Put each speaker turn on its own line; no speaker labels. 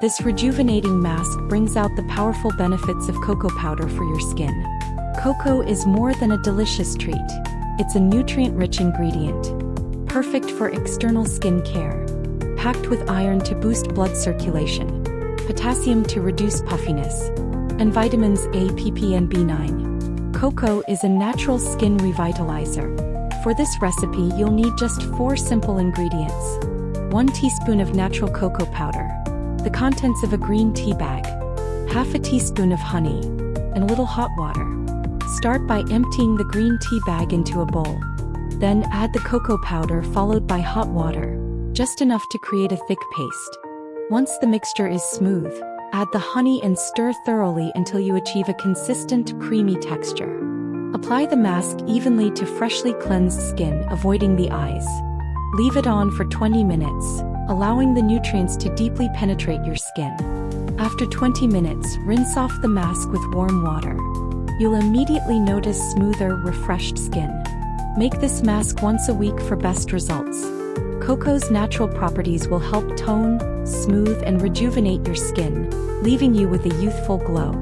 This rejuvenating mask brings out the powerful benefits of cocoa powder for your skin. Cocoa is more than a delicious treat. It's a nutrient-rich ingredient, perfect for external skin care. Packed with iron to boost blood circulation, potassium to reduce puffiness, and vitamins A, PP, and B9. Cocoa is a natural skin revitalizer. For this recipe, you'll need just 4 simple ingredients. 1 teaspoon of natural cocoa powder, the contents of a green tea bag, half a teaspoon of honey, and a little hot water. Start by emptying the green tea bag into a bowl. Then add the cocoa powder followed by hot water, just enough to create a thick paste. Once the mixture is smooth, add the honey and stir thoroughly until you achieve a consistent, creamy texture. Apply the mask evenly to freshly cleansed skin, avoiding the eyes. Leave it on for 20 minutes, allowing the nutrients to deeply penetrate your skin. After 20 minutes, rinse off the mask with warm water. You'll immediately notice smoother, refreshed skin. Make this mask once a week for best results. Cocoa's natural properties will help tone, smooth, and rejuvenate your skin, leaving you with a youthful glow.